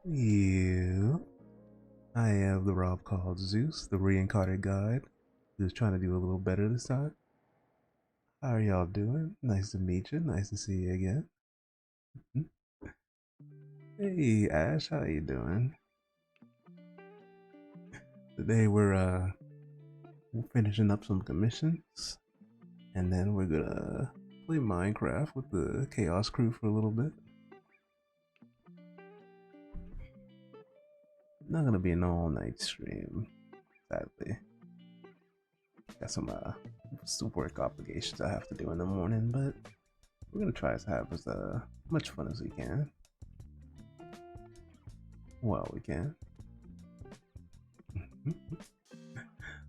You. I have the Rob called Zeus, the reincarnated guide, who's trying to do a little better this time. How are y'all doing? Nice to meet you. Nice to see you again. Hey Ash, how you doing? Today we're finishing up some commissions, and then we're gonna play Minecraft with the Chaos Crew for a little bit. Not gonna be an all-night stream, sadly. Got some work obligations I have to do in the morning, but we're gonna try to have as much fun as we can. Well, we can.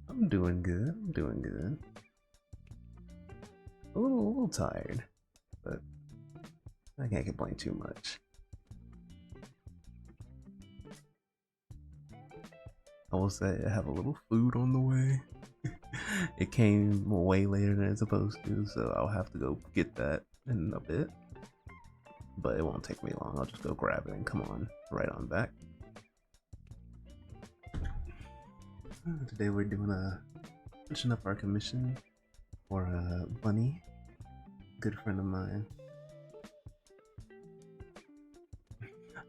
I'm doing good. I'm doing good. A little tired, but I can't complain too much. I will say I have a little food on the way. It came way later than it's supposed to, so I'll have to go get that in a bit. But it won't take me long. I'll just go grab it and come on right on back. Today we're doing finishing up our commission for Bunny, good friend of mine.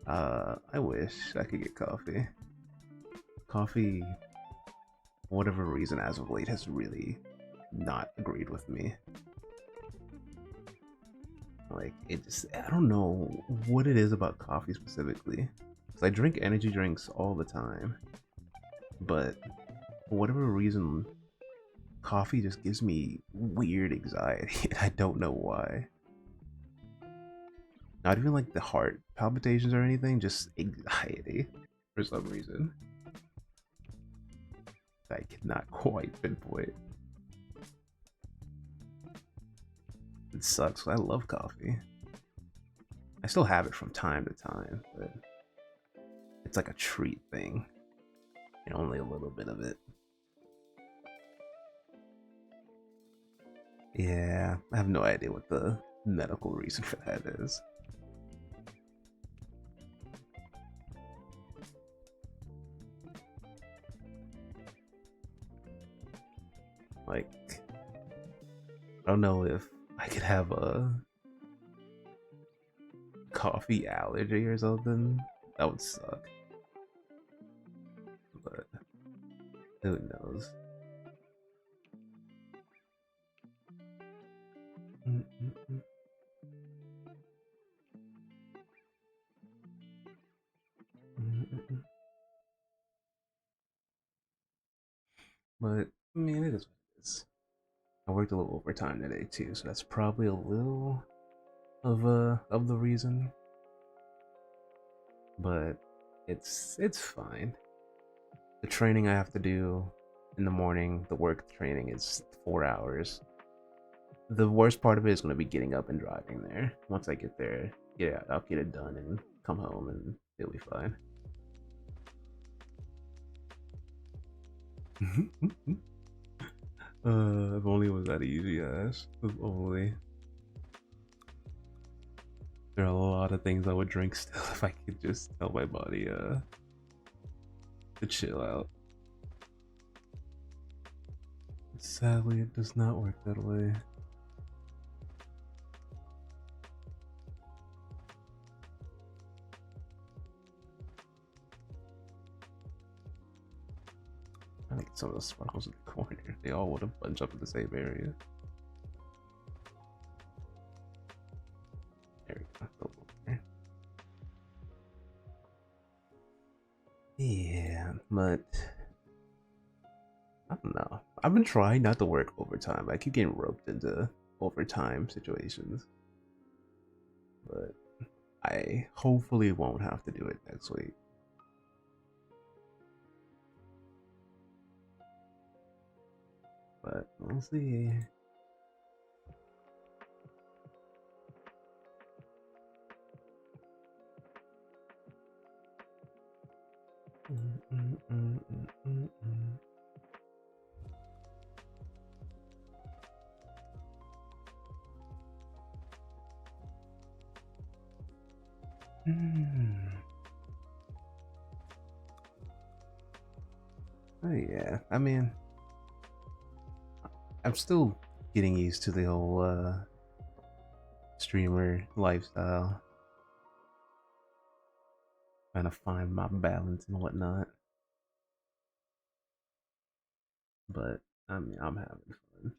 I wish I could get coffee. Coffee, for whatever reason, as of late, has really not agreed with me. Like, I don't know what it is about coffee specifically. Because I drink energy drinks all the time, but for whatever reason, coffee just gives me weird anxiety. I don't know why. Not even like the heart palpitations or anything, just anxiety for some reason. I cannot quite pinpoint. It sucks. I love coffee. I still have it from time to time, but it's like a treat thing, and only a little bit of it. Yeah, I have no idea what the medical reason for that is. Like, I don't know if I could have a coffee allergy or something. That would suck. But who knows? Mm-mm-mm. Mm-mm-mm. But I mean, it is what it is. I worked a little overtime today too, so that's probably a little of the reason. But it's fine. The training I have to do in the morning, the work training is 4 hours. The worst part of it is going to be getting up and driving there. Once I get there, yeah, I'll get it done and come home and it'll be fine. If only it was that easy, guys. If only. There are a lot of things I would drink still if I could just tell my body to chill out. Sadly, it does not work that way. I think some of the sparkles in the corner, they all would have bunched up in the same area. There we go. Yeah, but I don't know. I've been trying not to work overtime. I keep getting roped into overtime situations, but I hopefully won't have to do it next week. But we'll see. Oh yeah, I mean, I'm still getting used to the whole streamer lifestyle, trying to find my balance and whatnot. But I mean, I'm having fun.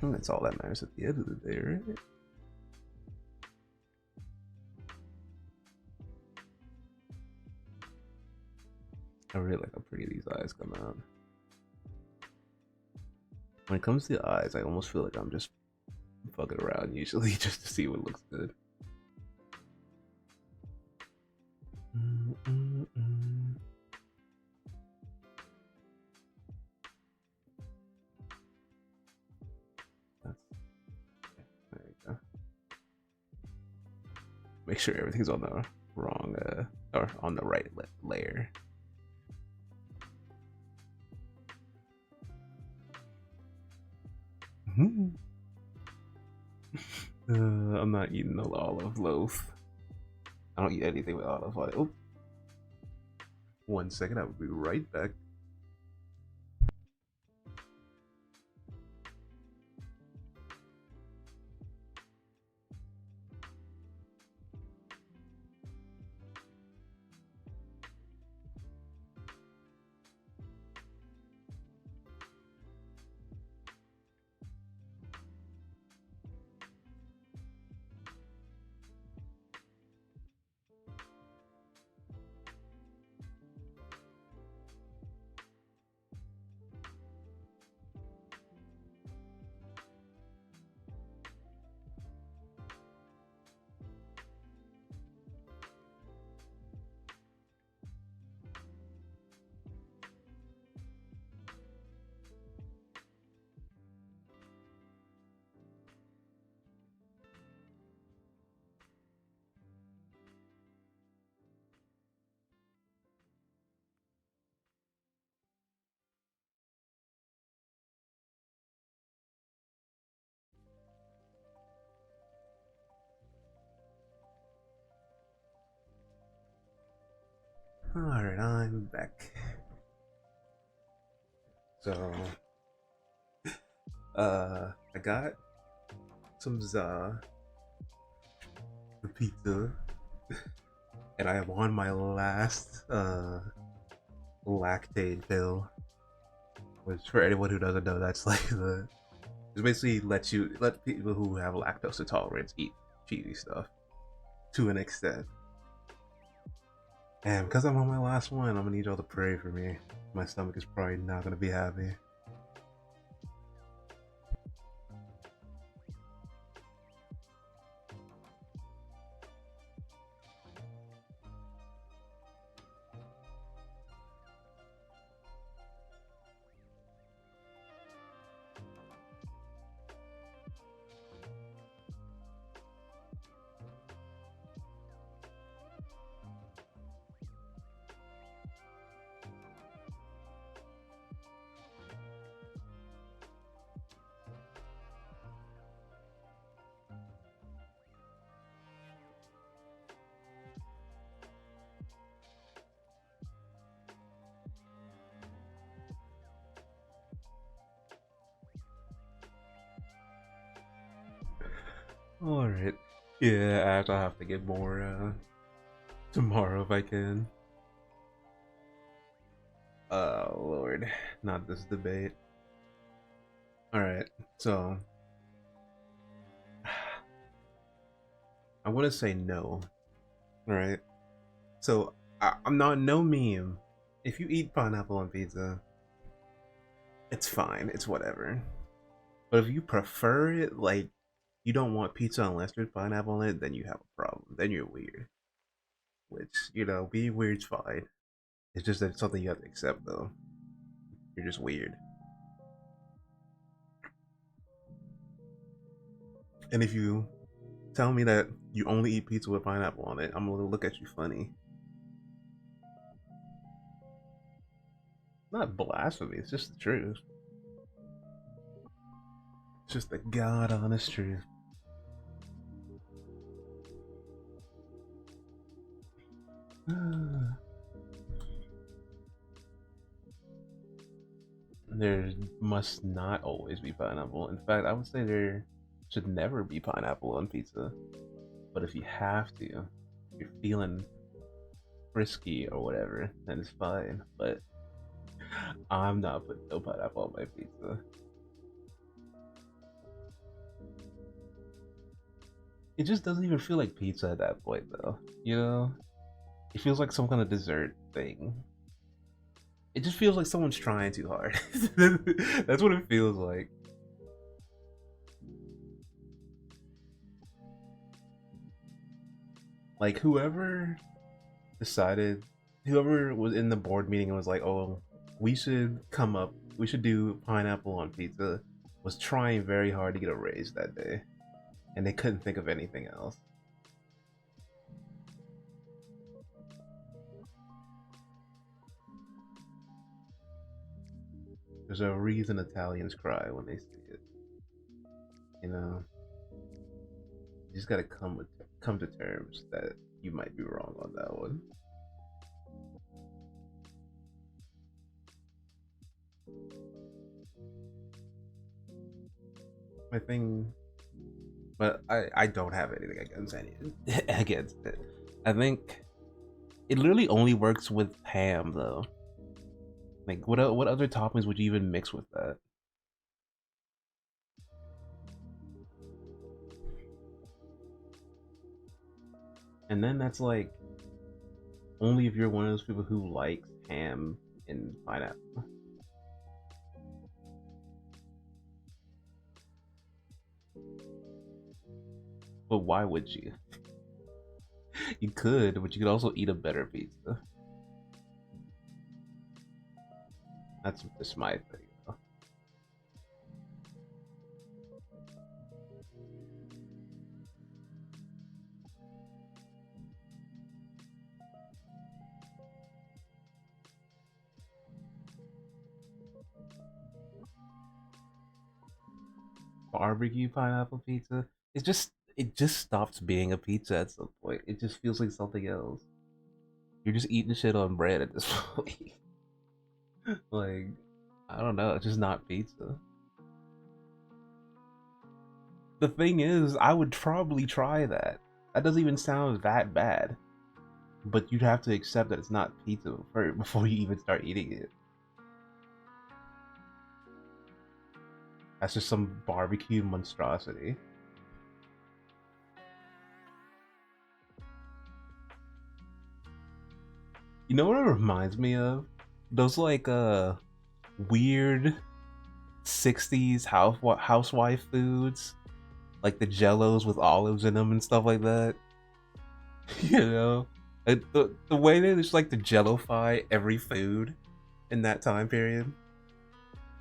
And that's all that matters at the end of the day, right? I really like how pretty these eyes come out. When it comes to the eyes, I almost feel like I'm just fucking around usually just to see what looks good. Mm-mm-mm. That's, there you go. Make sure everything's on the wrong or on the right layer. I'm not eating no olive loaf. I don't eat anything with olive on it. Oh, 1 second, I will be right back. Alright, I'm back. So, I got some pizza, and I am on my last lactate pill. Which, for anyone who doesn't know, that's like it basically let people who have lactose intolerance eat cheesy stuff to an extent. And because I'm on my last one, I'm gonna need y'all to pray for me. My stomach is probably not gonna be happy. Alright. Yeah, I'll have to get more tomorrow if I can. Oh lord, not this debate. Alright, so I want to say no. Alright, so I'm not no meme. If you eat pineapple on pizza, it's fine, it's whatever. But if you prefer it, like you don't want pizza unless there's pineapple on it, then you have a problem. Then you're weird. Which, being weird's fine. It's just that it's something you have to accept though. You're just weird. And if you tell me that you only eat pizza with pineapple on it, I'm gonna look at you funny. Not blasphemy, it's just the truth. Just the god honest truth. There must not always be pineapple. In fact, I would say there should never be pineapple on pizza. But if you have to, if you're feeling frisky or whatever, then it's fine. But I'm not putting no pineapple on my pizza. It just doesn't even feel like pizza at that point, though. You know, it feels like some kind of dessert thing. It just feels like someone's trying too hard. That's what it feels like. Like whoever decided, whoever was in the board meeting and was like, "Oh, we should do pineapple on pizza," was trying very hard to get a raise that day, and they couldn't think of anything else. There's a reason Italians cry when they see it. You know, you just gotta come to terms that you might be wrong on that one. My thing, but I don't have anything against any against it. I think it literally only works with ham though. Like what other toppings would you even mix with that? And then that's like only if you're one of those people who likes ham and pineapple. But why would you? You could, but you could also eat a better pizza. That's just my thing. Though. Barbecue pineapple pizza. It just stops being a pizza at some point. It just feels like something else. You're just eating shit on bread at this point. Like I don't know, it's just not pizza. The thing is, I would probably try that. That doesn't even sound that bad. But you'd have to accept that it's not pizza before you even start eating it. That's just some barbecue monstrosity. You know what it reminds me of? Those like weird 60s housewife foods, like the jellos with olives in them and stuff like that. You know? The way they just like to jellify every food in that time period.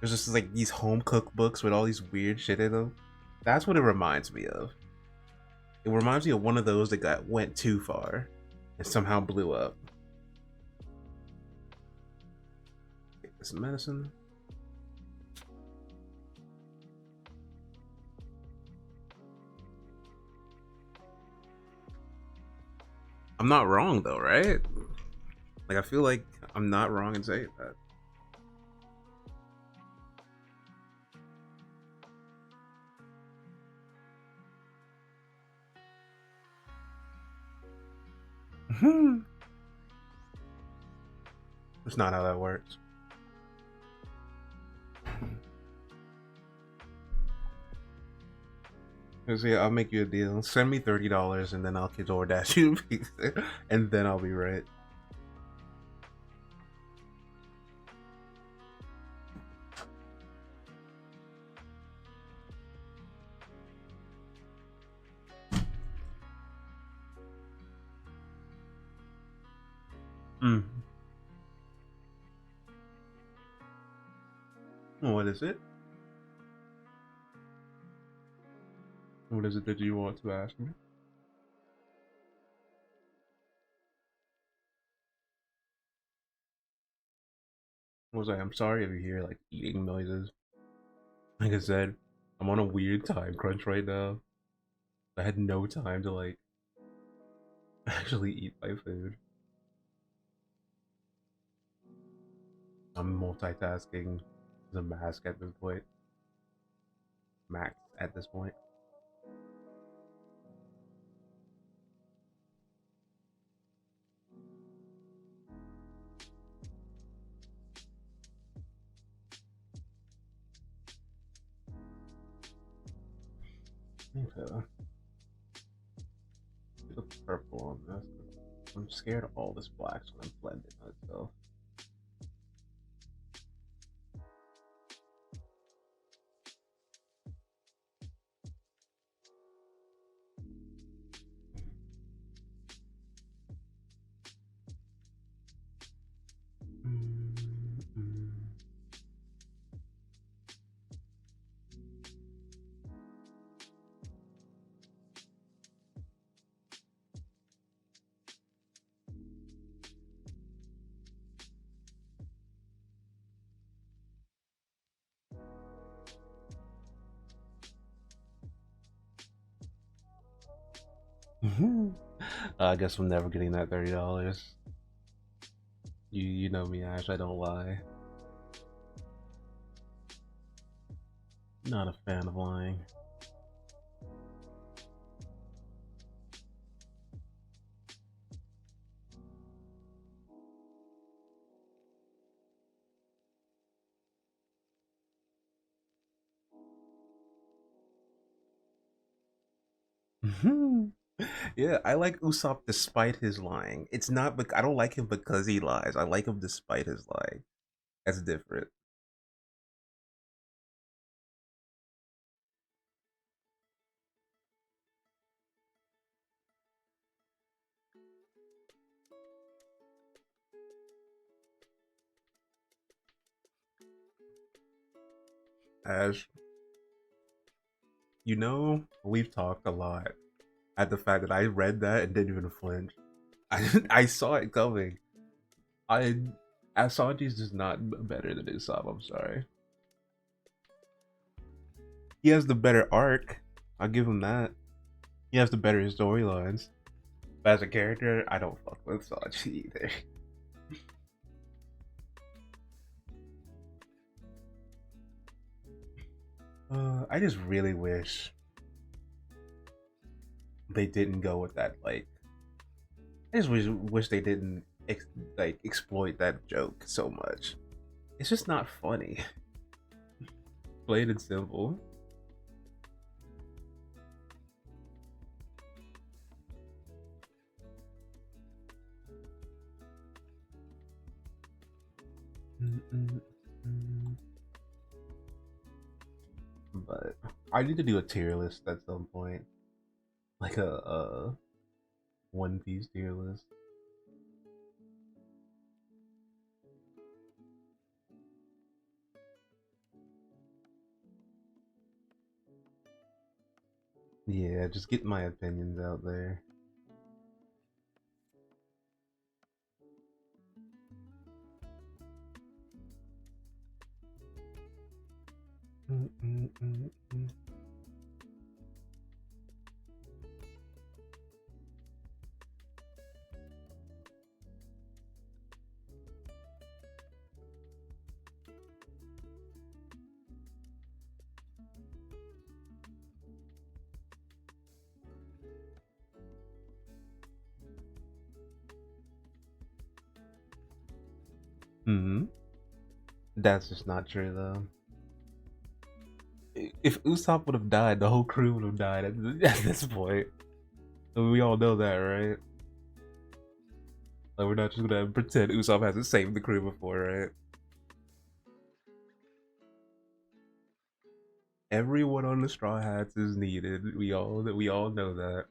There's just like these home cookbooks with all these weird shit in them. That's what it reminds me of. It reminds me of one of those that went too far and somehow blew up. Take this medicine. I'm not wrong though, right? Like I feel like I'm not wrong in saying that. That's not how that works. Cause yeah, I'll make you a deal. Send me $30 and then I'll DoorDash you pizza, and then I'll be right. Mm. What is it? What is it that you want to ask me? I was like, I'm sorry if you hear like eating noises. Like I said, I'm on a weird time crunch right now. I had no time to like actually eat my food. I'm multitasking the mask at this point. Max at this point. Okay. Put purple on this. I'm scared all this black's gonna blend in itself. I guess I'm never getting that $30. You know me, Ash. I don't lie. Not a fan of lying. Yeah, I like Usopp despite his lying. It's not. I don't like him because he lies. I like him despite his lying. That's different. Ash, you know we've talked a lot at the fact that I read that and didn't even flinch. I saw it coming. I Asanji's just not better than Usopp. I'm sorry. He has the better arc. I'll give him that. He has the better storylines. But as a character, I don't fuck with Sanji either. I just really wish they didn't go with that. Like, I just wish they didn't exploit that joke so much. It's just not funny. Plain and simple. But I need to do a tier list at some point, like a One Piece tier list. Yeah, just get my opinions out there. Hmm. That's just not true though. If Usopp would have died, the whole crew would have died at this point. We all know that, right? Like we're not just gonna pretend Usopp hasn't saved the crew before, right? Everyone on the Straw Hats is needed. We all know that.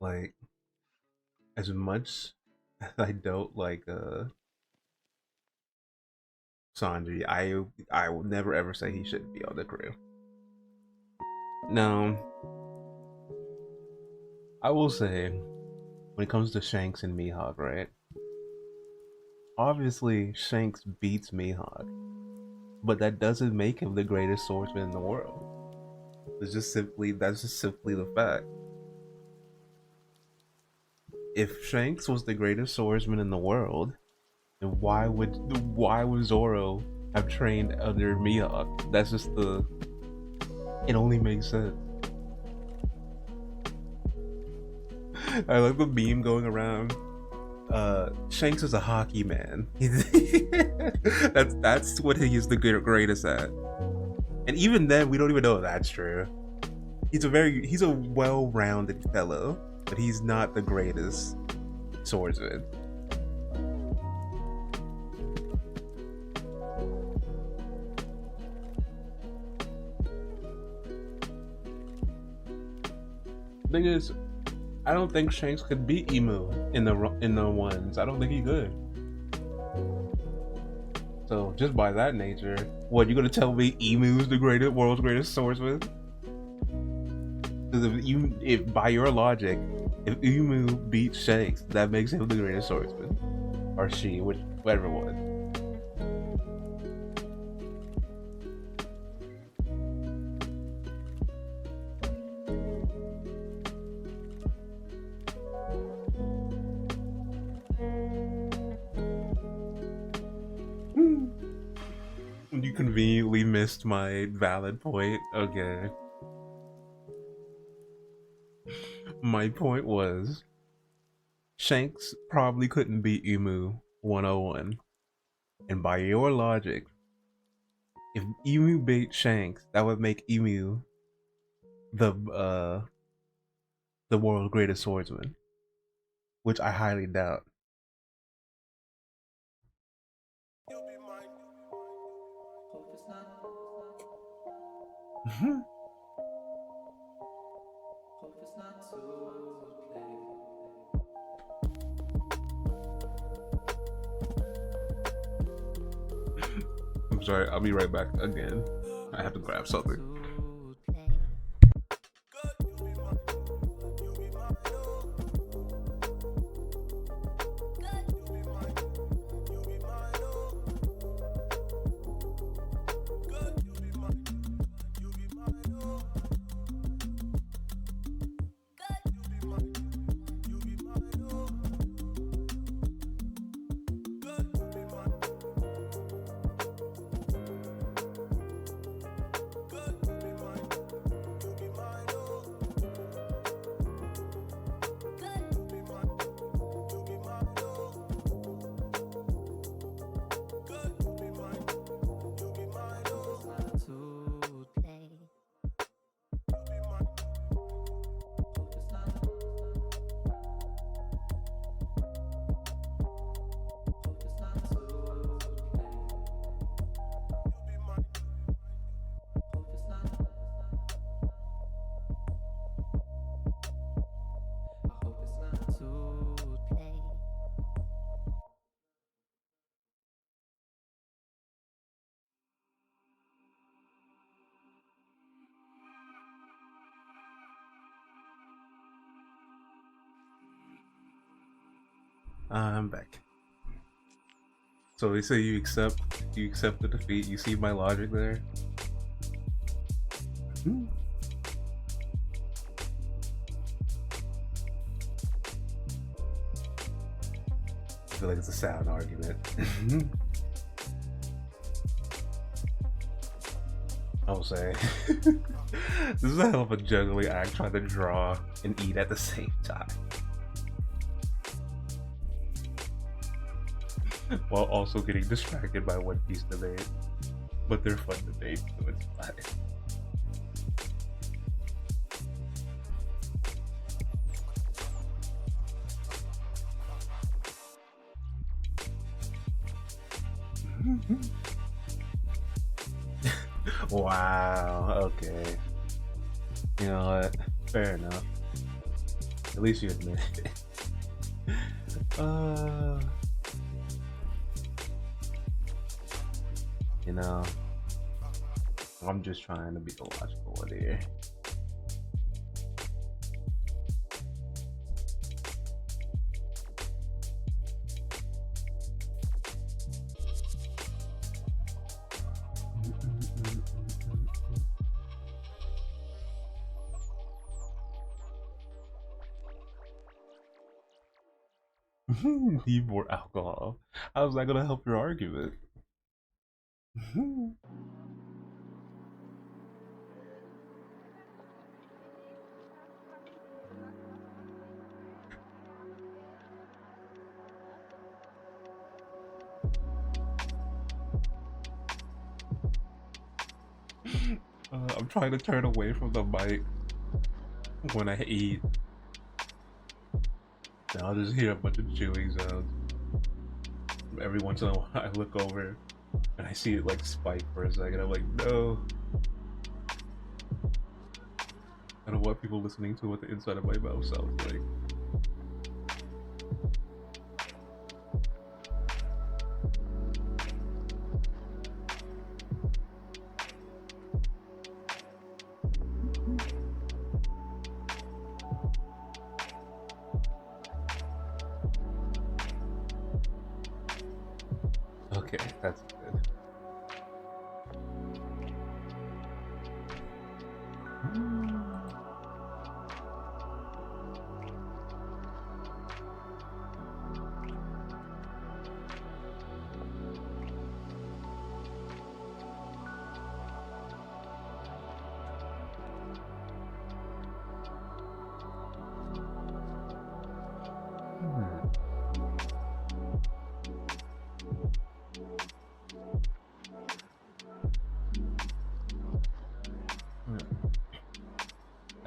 Like as much as I don't like Sanji, I will never ever say he shouldn't be on the crew. No, I will say, when it comes to Shanks and Mihawk, right? Obviously, Shanks beats Mihawk, but that doesn't make him the greatest swordsman in the world. That's just simply the fact. If Shanks was the greatest swordsman in the world, then why would Zoro have trained under Mihawk? That's just the. It only makes sense. I like the meme going around. Shanks is a hockey man. That's what he is the greatest at. And even then, we don't even know if that's true. He's a well-rounded fellow, but he's not the greatest swordsman. Thing is, I don't think Shanks could beat Emu in the ones. I don't think he could. So just by that nature, what you gonna tell me? Emu's the world's greatest swordsman? Because if by your logic, if Emu beats Shanks, that makes him the greatest swordsman, or she, whatever one. You conveniently missed my valid point. Okay. My point was Shanks probably couldn't beat Emu 101. And by your logic, if Emu beat Shanks, that would make Emu the world's greatest swordsman, which I highly doubt. I'm sorry, I'll be right back again. I have to grab something. I'm back. So they say you accept the defeat. You see my logic there? Hmm. I feel like it's a sound argument. I will say this is a hell of a juggling act, trying to draw and eat at the same time. While also getting distracted by One Piece debate. But they're fun debates, so it's fine. Wow, okay. You know what? Fair enough. At least you admit it. You know, I'm just trying to be the logical one here. Need more alcohol. How's that gonna help your argument? I'm trying to turn away from the mic when I eat. And I'll just hear a bunch of chewing sounds. Every once in a while, I look over and I see it like spike for a second. I'm like, no. I don't want people listening to what the inside of my mouth sounds like. Okay, that's good.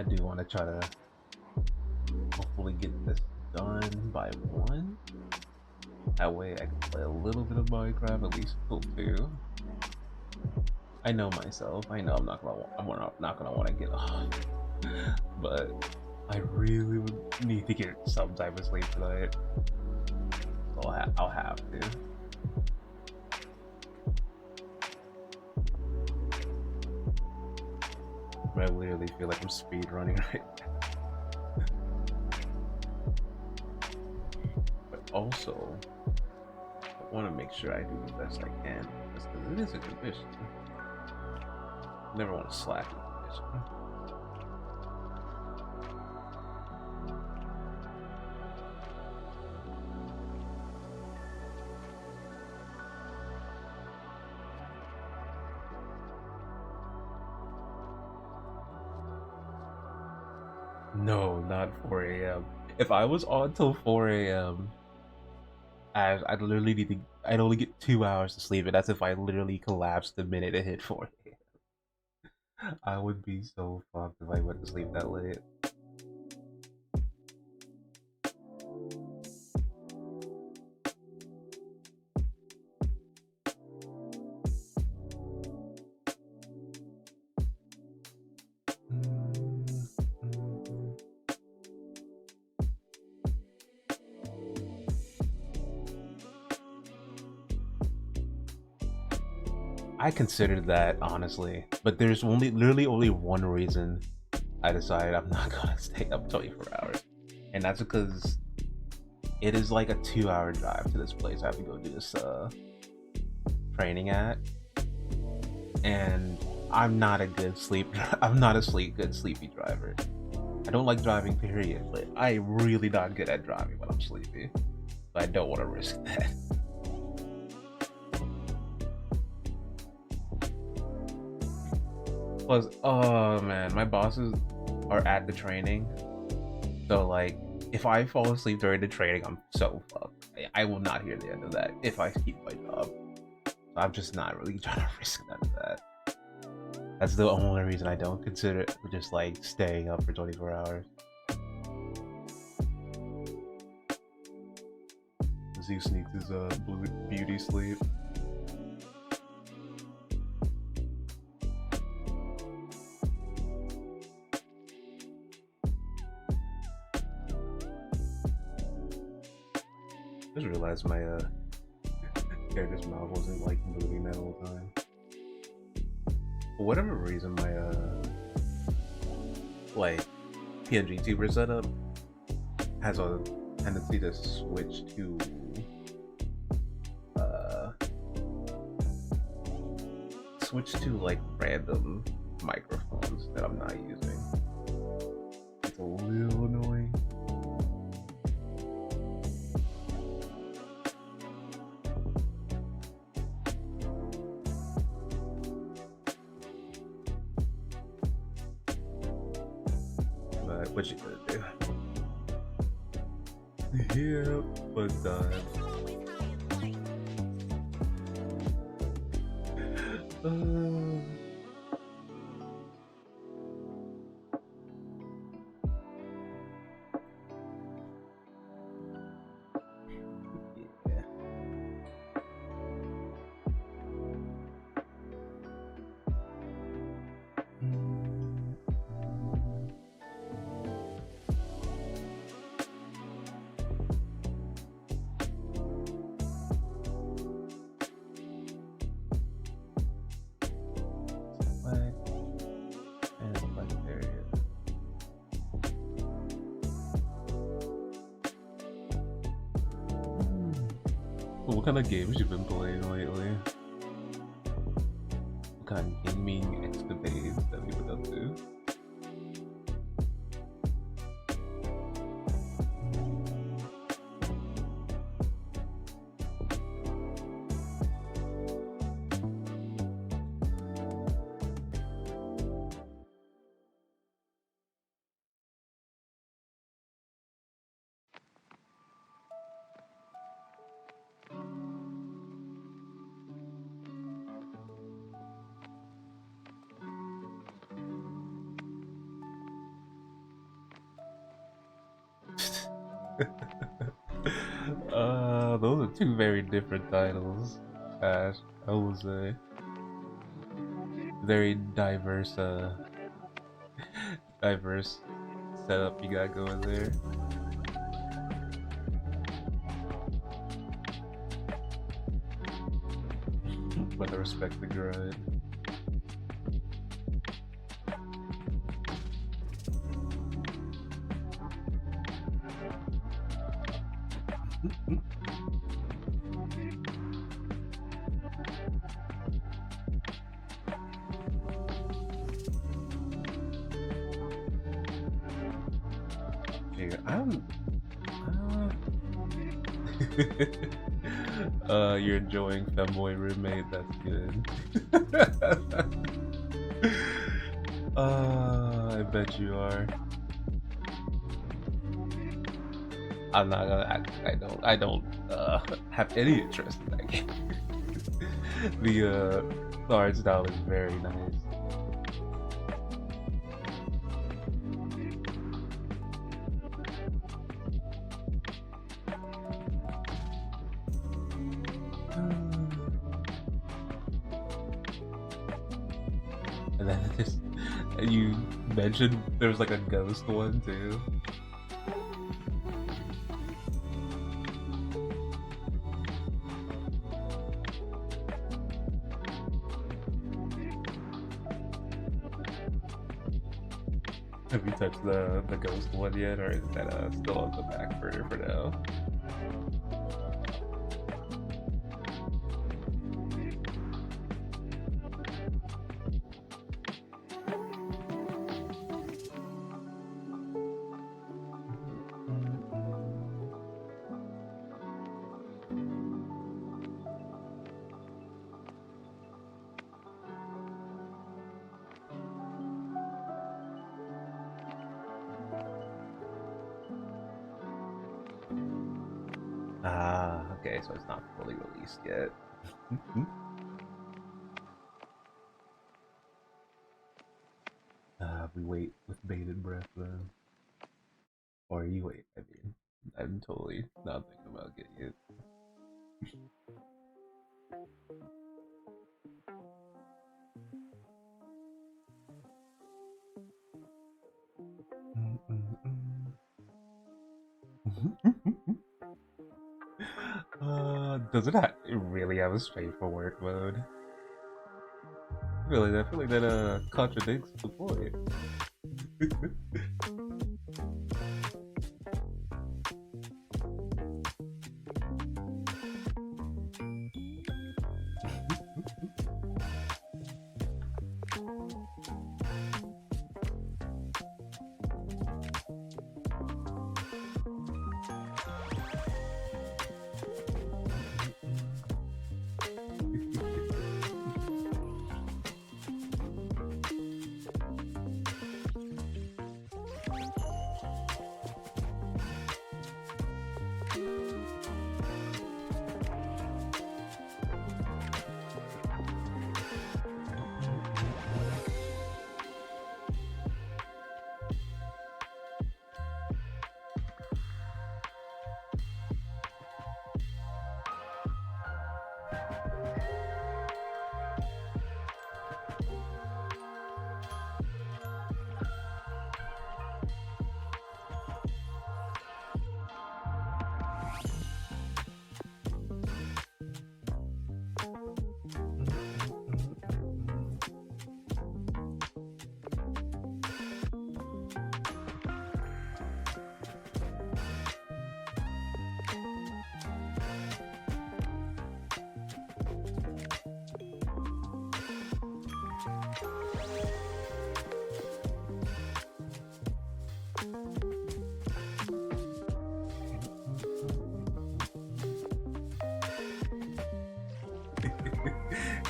I do want to try to hopefully get this done by 1. That way I can play a little bit of Minecraft, at least till 2. I know myself. I know I'm not gonna want to get off, but I really would need to get some type of sleep tonight. So I'll have to. I literally feel like I'm speed running right now. But also, I want to make sure I do the best I can, just because it is a good mission. Never want to slack in the mission. No, not 4 a.m. If I was on till 4 a.m., I'd literally need to. I'd only get 2 hours to sleep, and that's if I literally collapsed the minute it hit 4 a.m. I would be so fucked if I went to sleep that late. I considered that honestly, but there's literally only one reason I decided I'm not gonna stay up 24 hours, and that's because it is like a 2-hour drive to this place I have to go do this training at, and I'm not a good I'm not a good sleepy driver. I don't like driving, period, but I'm really not good at driving when I'm sleepy. So I don't want to risk that. Plus, oh man, my bosses are at the training, so like, if I fall asleep during the training, I'm so fucked. I will not hear the end of that if I keep my job. So I'm just not really trying to risk none of that. That's the only reason I don't consider it, just like staying up for 24 hours. Zeus needs his beauty sleep. I just realized my character's mouth wasn't like moving that whole time. For whatever reason, my like PNG tuber setup has a tendency to switch to like random microphones that I'm not using. It's a little annoying. What you gonna do? Yeah, but yeah. What kind of games you've been playing lately? What kind of gaming escapades have you been up to? Those are two very different titles. Ash, I will say. Very diverse, diverse setup you got going there. But I respect the grind. You're enjoying Femboy Roommate, that's good. I bet you are. I'm not gonna act. I don't have any interest in that game. The art style is very nice. And then you mentioned there was like a ghost one too. Have you touched the ghost one yet, or is that still on the back burner for now? Ah, okay, so it's not fully released yet. We wait with bated breath then. Or you wait, I mean. I'm totally not thinking about getting it. Does it really have a straightforward mode? Really, I feel like that contradicts the point.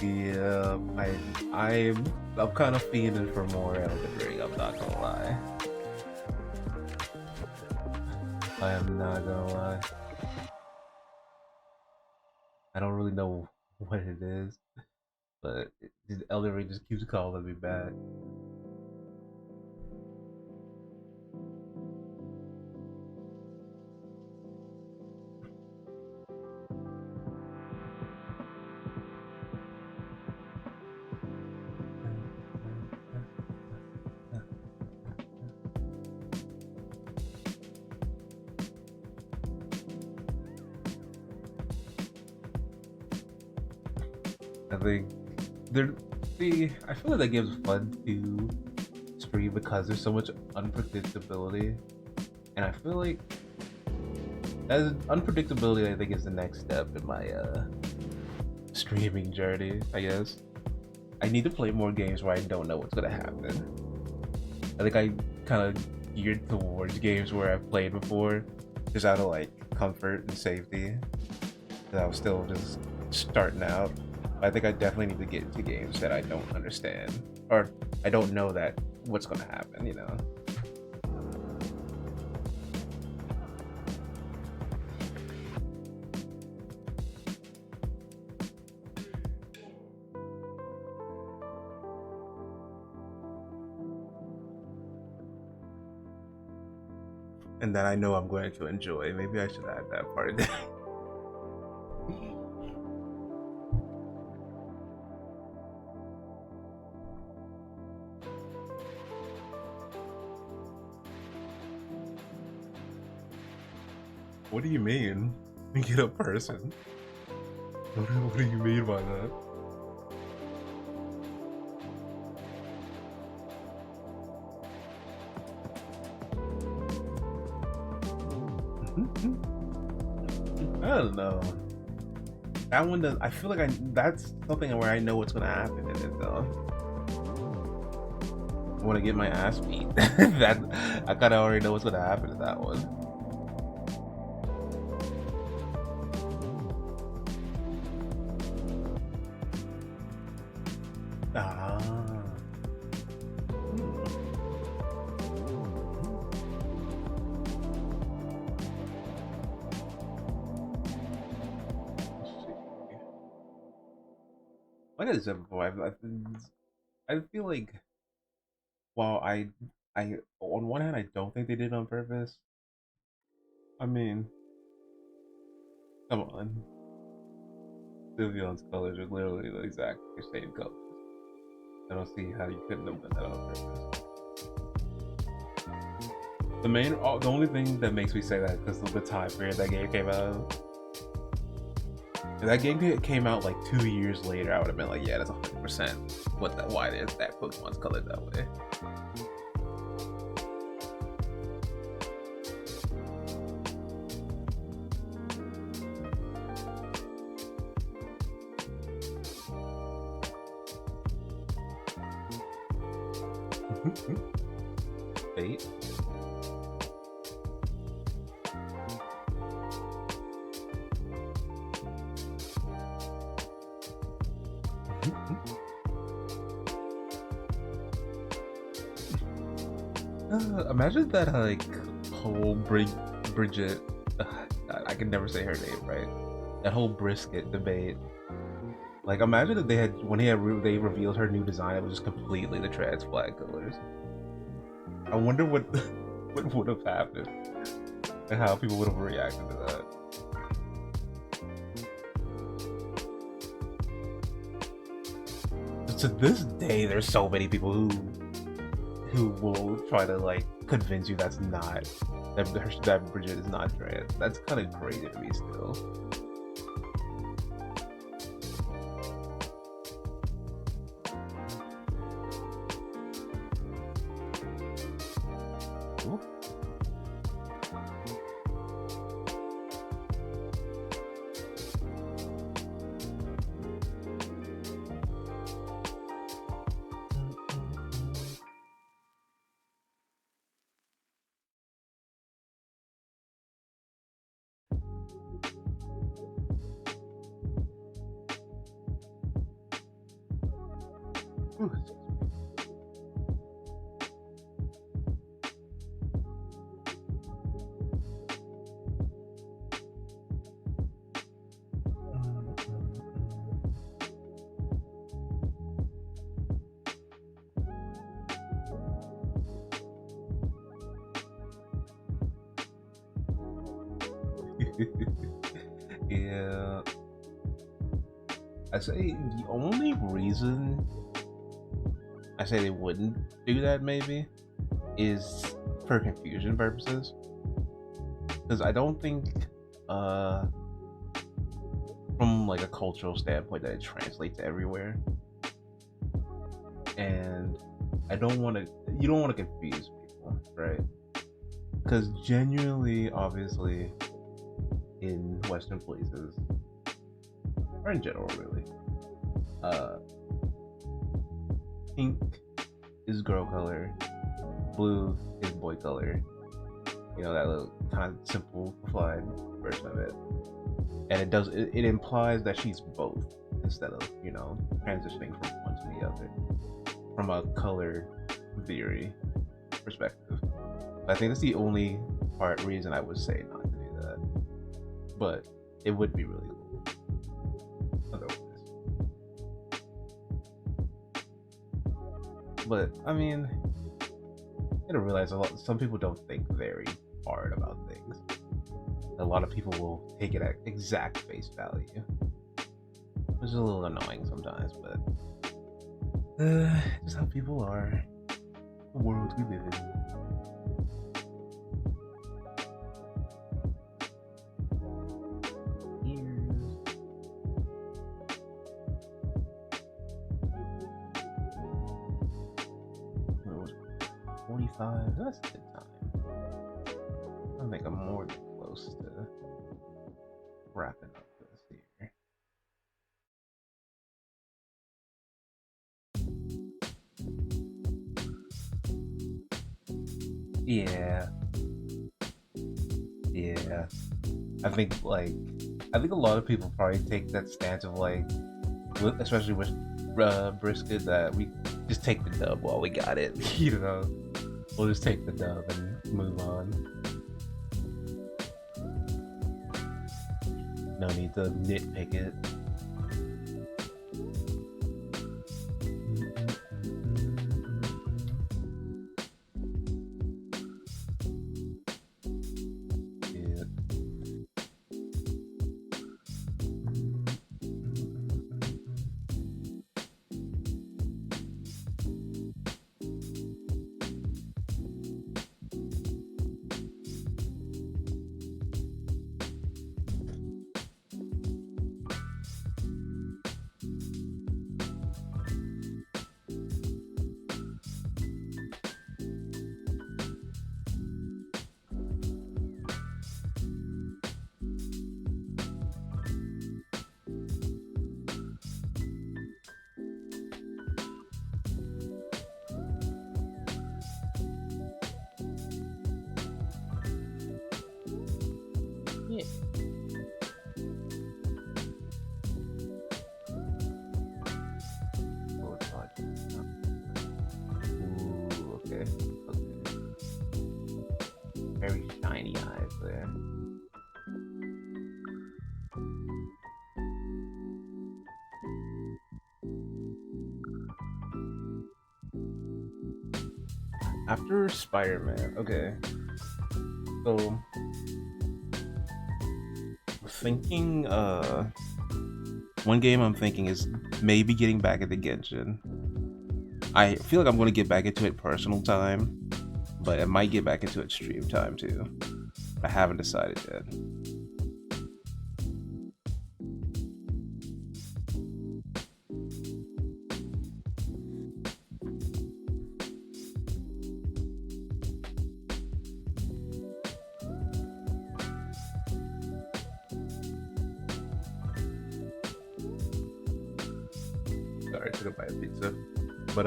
Yeah, I'm kind of fiending for more Elden Ring. I'm not gonna lie. I am not gonna lie. I don't really know what it is, but Elden Ring just keeps calling me back. I think there. See, I feel like that game's fun to stream because there's so much unpredictability, and I feel like as unpredictability, I think is the next step in my streaming journey. I guess I need to play more games where I don't know what's gonna happen. I think I kind of geared towards games where I've played before, just out of like comfort and safety. 'Cause I was still just starting out. I think I definitely need to get into games that I don't understand or I don't know that what's gonna happen. You know. And that I know I'm going to enjoy. Maybe I should add that part in. What do you mean? Get a person? What do you mean by that? I don't know. That one does. I feel like that's something where I know what's gonna happen in it though. I want to get my ass beat. That I kind of already know what's gonna happen in that one. Ah. Like I said before, I feel like while I on one hand I don't think they did it on purpose. I mean, come on, Sylveon's colors are literally the exact same colors. I don't see how you couldn't have done that on purpose. The only thing that makes me say that because of the time period that game came out. If that game came out like 2 years later, I would have been like, yeah, that's 100% why is that Pokemon's colored that way. Fate. Imagine that like whole Bridget. I can never say her name right. That whole brisket debate. Like, imagine if they had when they revealed her new design, it was just completely the trans flag colors. I wonder what what would have happened and how people would have reacted to that. To this day, there's so many people who will try to like convince you that's not that Bridget is not trans. That's kind of crazy to me still. Ooh. Ooh. Yeah, I say the only reason I say they wouldn't do that maybe is for confusion purposes, because I don't think uh from like a cultural standpoint that it translates everywhere, and I don't want to. You don't want to confuse people, right? Because genuinely, obviously, in Western places, or in general, really, uh, pink is girl color, blue is boy color. You know, that little kind of simplified version of it, and it implies that she's both instead of transitioning from one to the other from a color theory perspective. I think that's the only reason I would say not to do that, but it would be really cool otherwise. But I mean, you gotta realize some people don't think very hard about things. A lot of people will take it at exact face value, which is a little annoying sometimes, but just how people are. The world we live in. Years. What was it? 45? That's a good time. I think I'm more than close to wrapping up this here. Yeah. Yeah. I think a lot of people probably take that stance of especially with brisket, that we just take the dub while we got it. We'll just take the dub and move on. No need to nitpick it. Yeah. Ooh, okay. Very shiny eyes there. After Spider-Man, okay. So thinking one game I'm thinking is maybe getting back into Genshin. I feel like I'm gonna get back into it personal time, but I might get back into it stream time too. I haven't decided yet. Sorry, I took a bite of pizza. But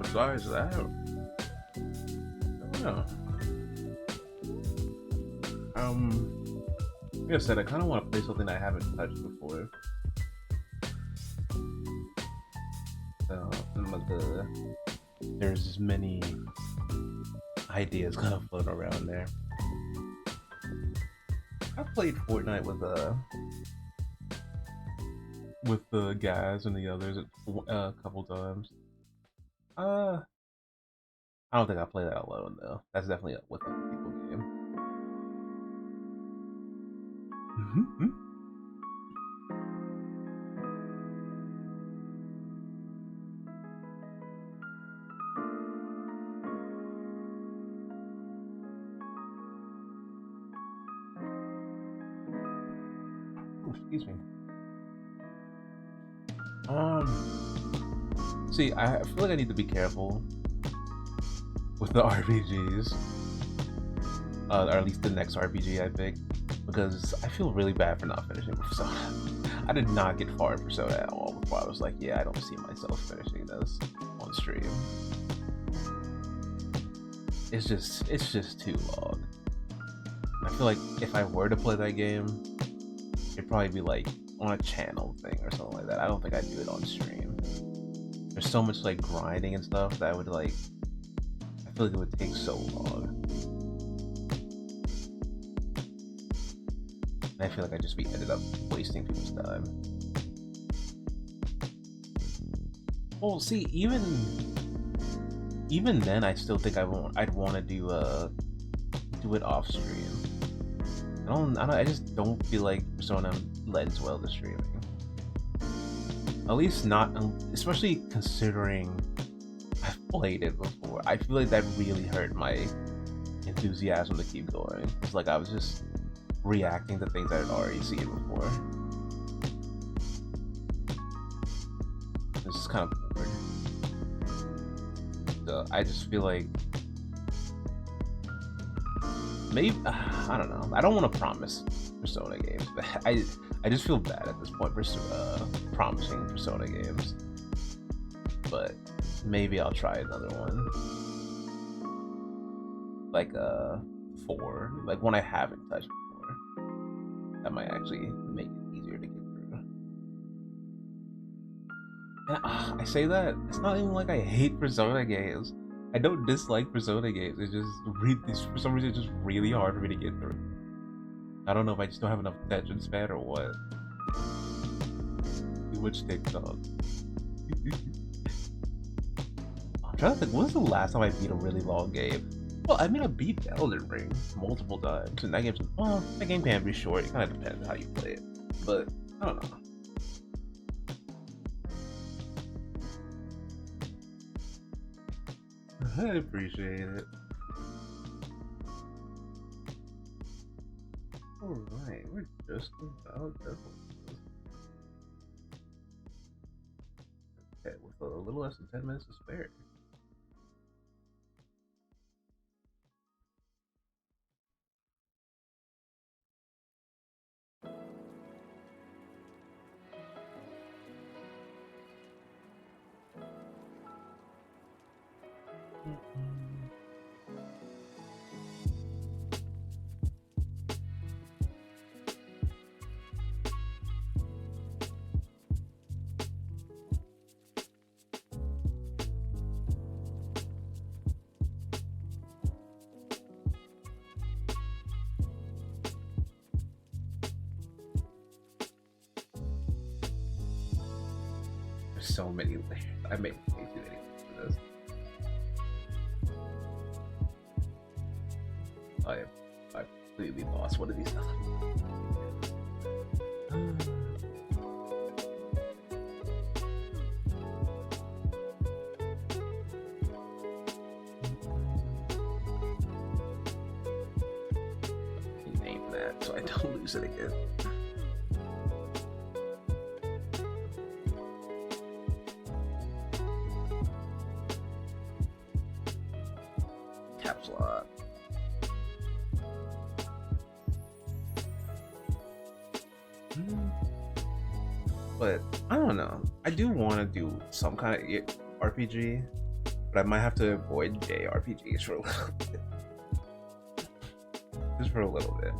besides that, I don't know. Like I said, I kind of want to play something I haven't touched before. There's many ideas kind of floating around there. I played Fortnite with the guys and the others a couple times. Uh, I don't think I play that alone though. That's definitely a with other people game. Mm-hmm. Oh, excuse me. See, I feel like I need to be careful with the RPGs, or at least the next RPG I pick, because I feel really bad for not finishing Persona. I did not get far in Persona at all before I was like, yeah, I don't see myself finishing this on stream. It's just too long. I feel like if I were to play that game, it'd probably be like on a channel thing or something like that. I don't think I'd do it on stream. There's so much like grinding and stuff that would like, I feel like it would take so long. And I feel like I'd just be ended up wasting people's time. Well, see, even then, I still think I'd want to do it off stream. I just don't feel like Persona lends well to streaming. At least not, especially considering I've played it before. I feel like that really hurt my enthusiasm to keep going. It's like I was just reacting to things I had already seen before. It's just kind of bored. So I just feel like maybe I don't know. I don't want to promise Persona games, but I just feel bad at this point for promising Persona games. But maybe I'll try another one, like 4, like one I haven't touched before. That might actually make it easier to get through. And I say that it's not even like I hate Persona games. I don't dislike Persona games. It's just for some reason it's just really hard for me to get through. I don't know if I just don't have enough attention span or what. Too much TikTok. I'm trying to think, when was the last time I beat a really long game? Well, I mean, I beat Elden Ring multiple times, and that game can be short. It kind of depends how you play it, but I don't know. I appreciate it. Alright, we're just about done. Okay, with a little less than 10 minutes to spare. There's so many layers. I made way too many for this. I completely lost one of these. Name that so I don't lose it again. Caps lock. But I don't know. I do want to do some kind of RPG, but I might have to avoid JRPGs for a little bit. Just for a little bit.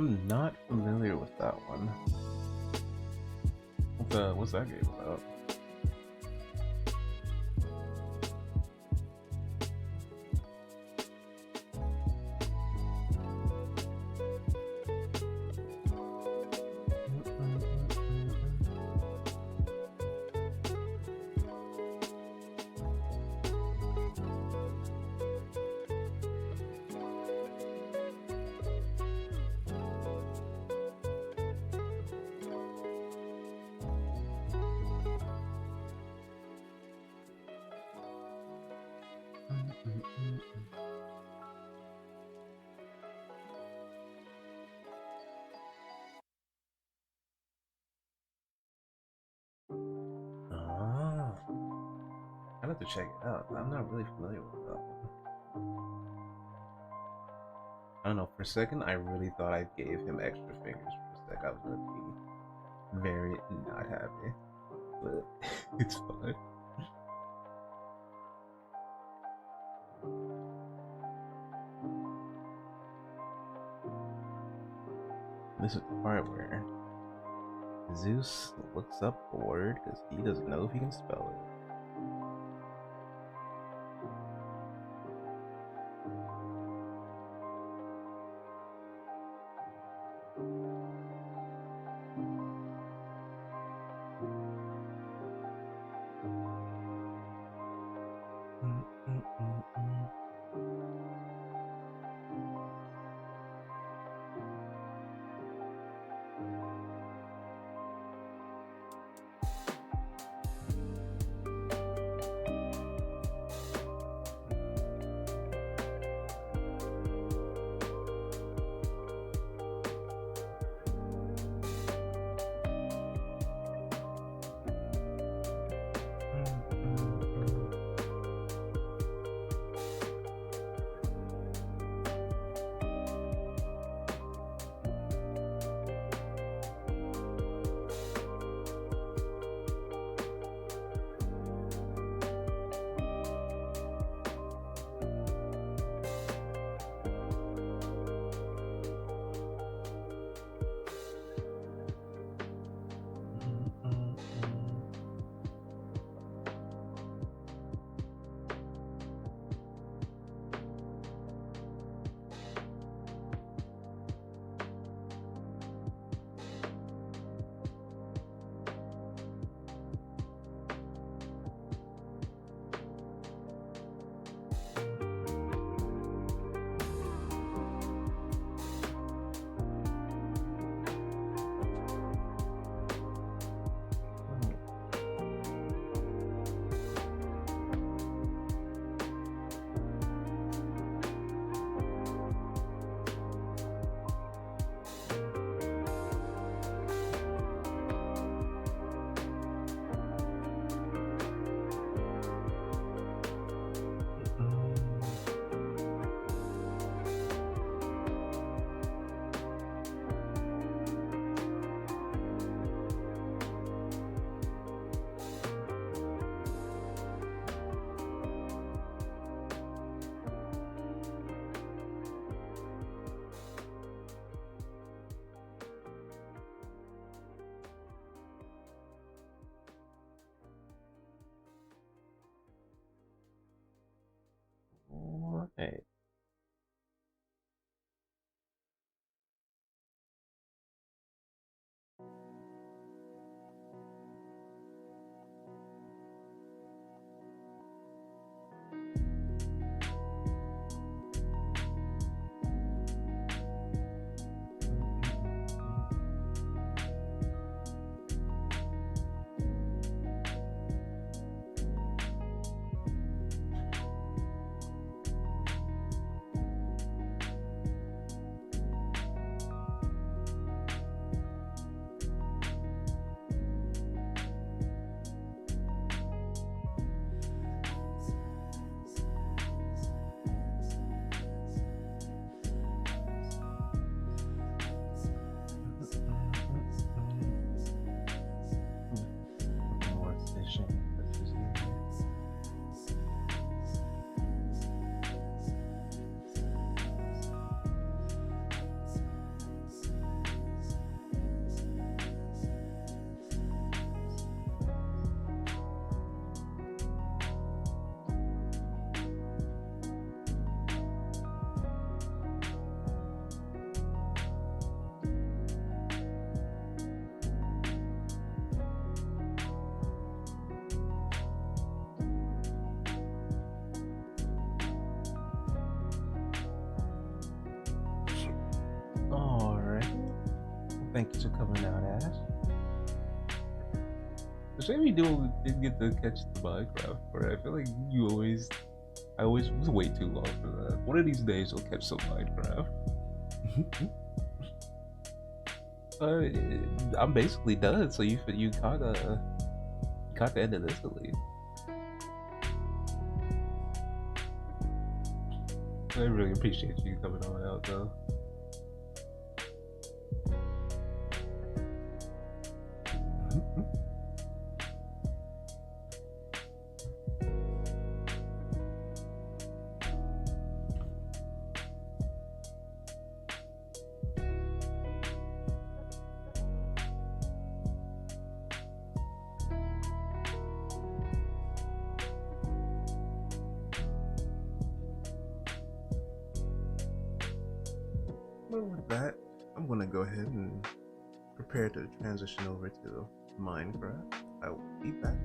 I'm not familiar with that one. What's that game about? Oh, I have to check it out. I'm not really familiar with that one. I don't know. For a second, I really thought I gave him extra fingers. For a sec, I was gonna be very not happy, but it's fine. This is the part where Zeus looks up a word because he doesn't know if he can spell it. Right. More fishing. This is here. Thank you for coming out, Ash. The shame we didn't get to catch the Minecraft part. I feel like I always was way too long for that. One of these days you'll catch some Minecraft. I'm basically done, so you caught the end of this at least. I really appreciate you coming on out though. Well, with that, I'm gonna go ahead and prepare to transition over to Minecraft. I will be back.